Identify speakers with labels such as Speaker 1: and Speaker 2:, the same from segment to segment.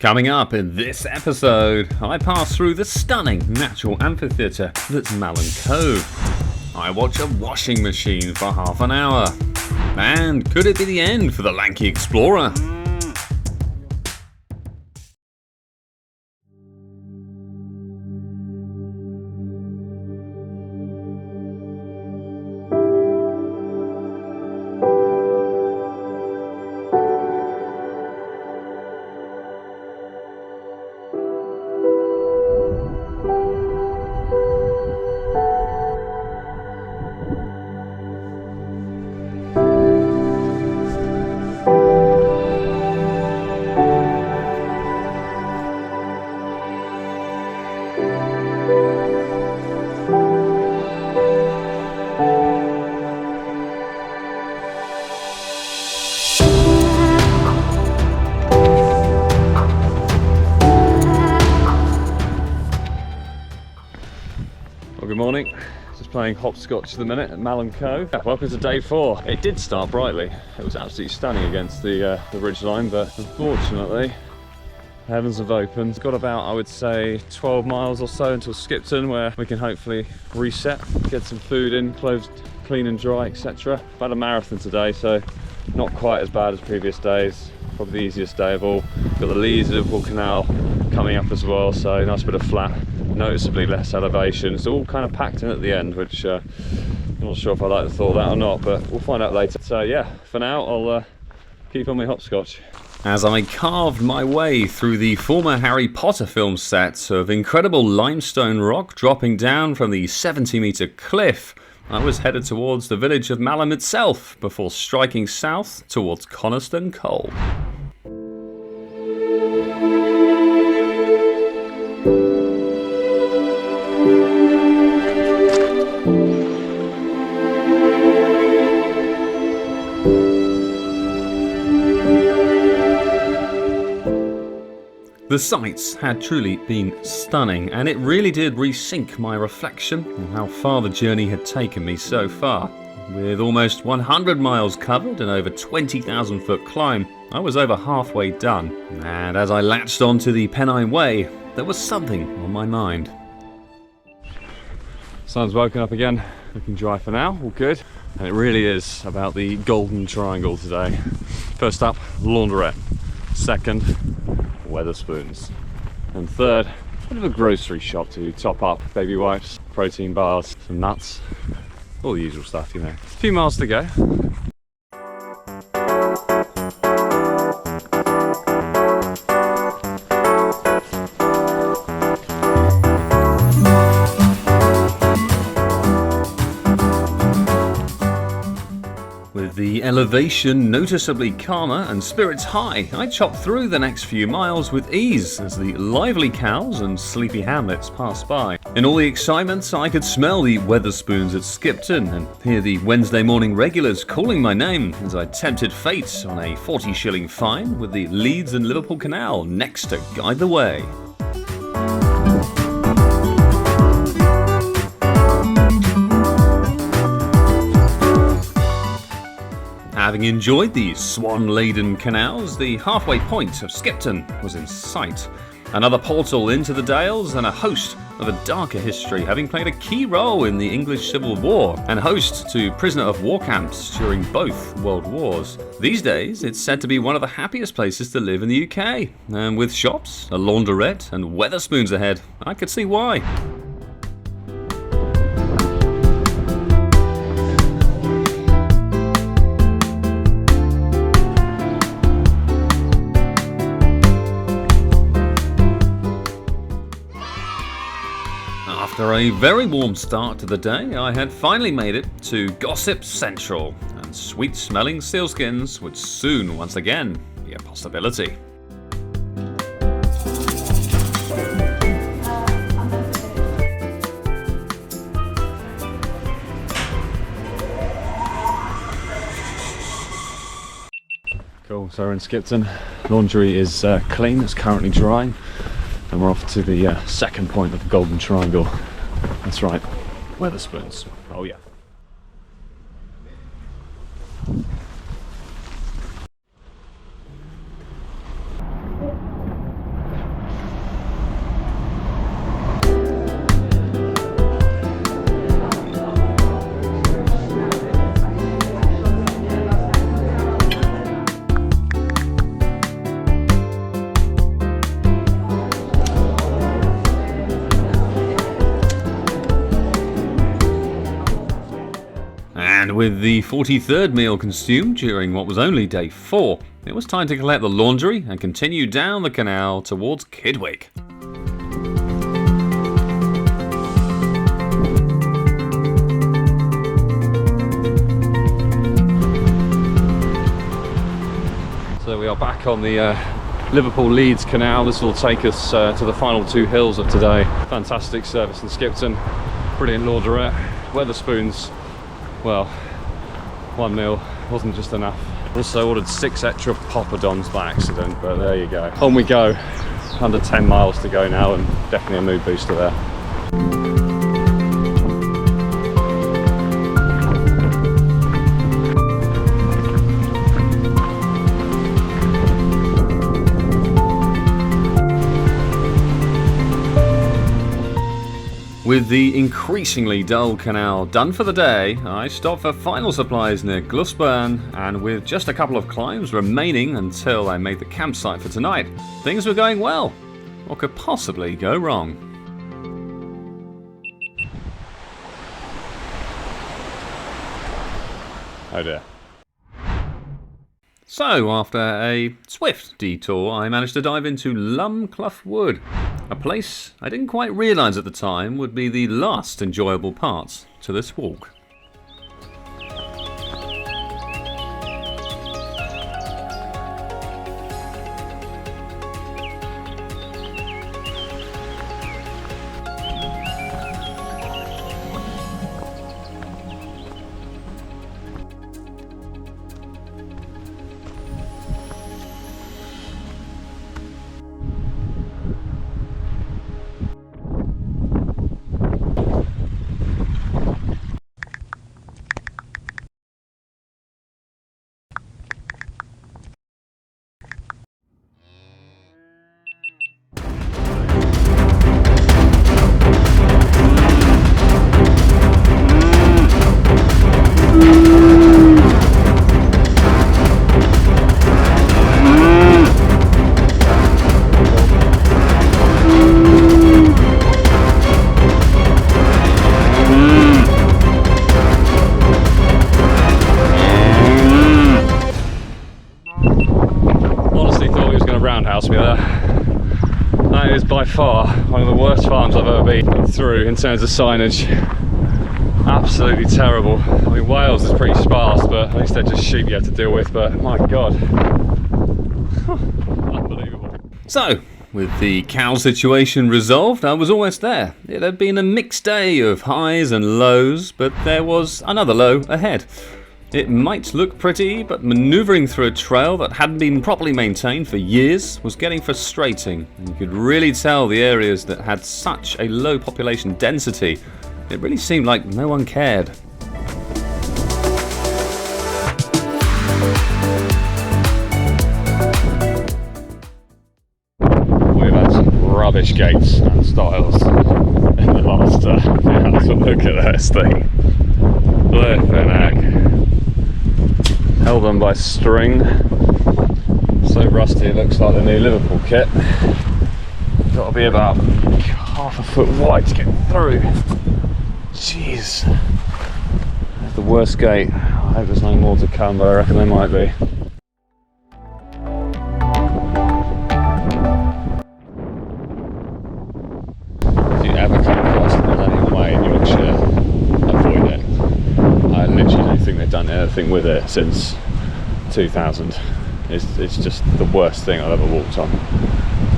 Speaker 1: Coming up in this episode, I pass through the stunning natural amphitheatre that's Malham Cove. I watch a washing machine for half an hour. And could it be the end for the lanky explorer? Good morning, just playing hopscotch at the minute at Malham Cove. Welcome to day 4. It did start brightly, it was absolutely stunning against the ridgeline, but unfortunately the heavens have opened. Got about, I would say, 12 miles or so until Skipton, where we can hopefully reset, get some food in, clothes clean and dry, etc. I've had a marathon today, so not quite as bad as previous days. Probably the easiest day of all. Got the Leeds Liverpool Canal coming up as well, so a nice bit of flat, noticeably less elevation. It's all kind of packed in at the end, which I'm not sure if I like the thought of that or not, but we'll find out later. So yeah, for now I'll keep on my hopscotch. As I carved my way through the former Harry Potter film set of incredible limestone rock dropping down from the 70-metre cliff, I was headed towards the village of Malham itself before striking south towards Coniston Cove. The sights had truly been stunning, and it really did resync my reflection on how far the journey had taken me so far. With almost 100 miles covered and over 20,000 foot climb, I was over halfway done. And as I latched onto the Pennine Way, there was something on my mind. Sun's woken up again, looking dry for now, all good. And it really is about the golden triangle today. First up, laundrette. Second, Wetherspoons. And third, a bit of a grocery shop to top up. Baby wipes, protein bars, some nuts, all the usual stuff, you know. A few miles to go. With the elevation noticeably calmer and spirits high, I chopped through the next few miles with ease as the lively cows and sleepy hamlets passed by. In all the excitement, I could smell the Wetherspoons at Skipton and hear the Wednesday morning regulars calling my name as I tempted fate on a 40-shilling fine with the Leeds and Liverpool Canal next to guide the way. Having enjoyed the swan-laden canals, the halfway point of Skipton was in sight. Another portal into the Dales and a host of a darker history, having played a key role in the English Civil War and host to prisoner of war camps during both World Wars. These days, it's said to be one of the happiest places to live in the UK. And with shops, a laundrette and Wetherspoons ahead, I could see why. After a very warm start to the day, I had finally made it to Gossip Central, and sweet-smelling sealskins would soon once again be a possibility. Cool, so we're in Skipton. Laundry is clean, it's currently drying. And we're off to the second point of the Golden Triangle. That's right, Wetherspoons. Oh yeah.
Speaker 2: And with the 43rd meal consumed during what was only day 4, it was time to collect the laundry and continue down the canal towards Kidwick.
Speaker 1: So we are back on the Liverpool-Leeds Canal. This will take us to the final 2 hills of today. Fantastic service in Skipton, brilliant laundrette. Weatherspoons, well, 1 meal wasn't just enough. Also ordered 6 extra poppadoms by accident, but there you go. On we go, under 10 miles to go now, and definitely a mood booster there.
Speaker 2: With the increasingly dull canal done for the day, I stopped for final supplies near Glusburn, and with just a couple of climbs remaining until I made the campsite for tonight, things were going well. What could possibly go wrong?
Speaker 1: Oh dear.
Speaker 2: So, after a swift detour, I managed to dive into Malham Cove Wood, a place I didn't quite realise at the time would be the last enjoyable part to this walk.
Speaker 1: Roundhouse me there. That is by far one of the worst farms I've ever been through in terms of signage. Absolutely terrible. I mean, Wales is pretty sparse, but at least they're just sheep you have to deal with, but my god. Unbelievable.
Speaker 2: So, with the cow situation resolved, I was almost there. It had been a mixed day of highs and lows, but there was another low ahead. It might look pretty, but manoeuvring through a trail that hadn't been properly maintained for years was getting frustrating. You could really tell the areas that had such a low population density, it really seemed like no one cared.
Speaker 1: We've had some rubbish gates and styles in the last yeah, look at this thing. Flippin' heck. Held on by string. So rusty it looks like the new Liverpool kit. Got to be about half a foot wide to get through. Jeez. That's the worst gate. I hope there's no more to come, but I reckon there might be. If you ever come across the Malham Way in Yorkshire, avoid it. I literally don't think they've done anything with it since 2000. It's just the worst thing I've ever walked on.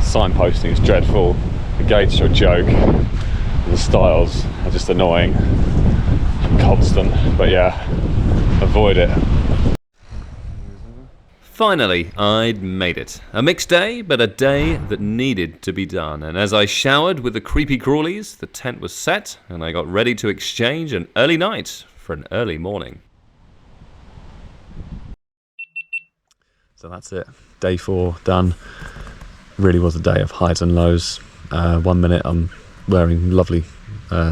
Speaker 1: Signposting is dreadful, the gates are a joke, the styles are just annoying and constant, but yeah, avoid it.
Speaker 2: Finally, I'd made it. A mixed day, but a day that needed to be done. And as I showered with the creepy crawlies, the tent was set, and I got ready to exchange an early night for an early morning.
Speaker 1: So that's it. Day 4 done. Really was a day of highs and lows. 1 minute I'm wearing lovely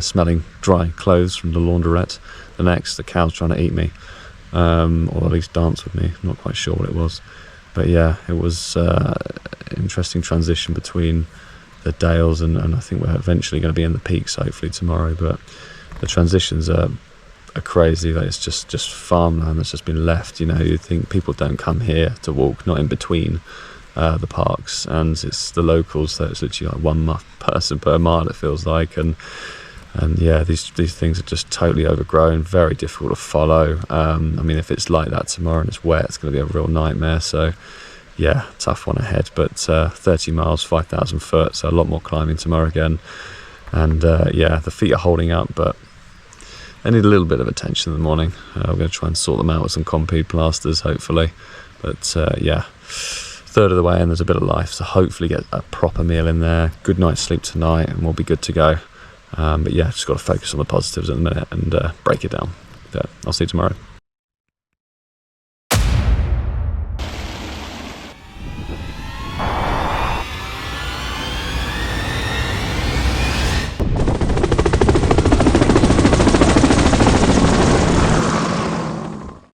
Speaker 1: smelling dry clothes from the laundrette. The next, the cow's trying to eat me. Or at least dance with me. I'm not quite sure what it was. But yeah, it was an interesting transition between the dales and I think we're eventually going to be in the peaks hopefully tomorrow. But the transitions are crazy. Like, it's just farmland that's just been left. You know, you think people don't come here to walk, not in between the parks, and it's the locals. So it's literally like one person per mile, it feels like, and yeah, these things are just totally overgrown, very difficult to follow. I mean, if it's like that tomorrow and it's wet, it's going to be a real nightmare. So yeah, tough one ahead, but 30 miles, 5,000 foot, so a lot more climbing tomorrow again. And yeah, the feet are holding up, but they need a little bit of attention in the morning. We're going to try and sort them out with some Compeed plasters, hopefully. But yeah, third of the way and there's a bit of life, so hopefully get a proper meal in there, good night's sleep tonight, and we'll be good to go. But yeah, just got to focus on the positives at the minute and break it down. But I'll see you tomorrow.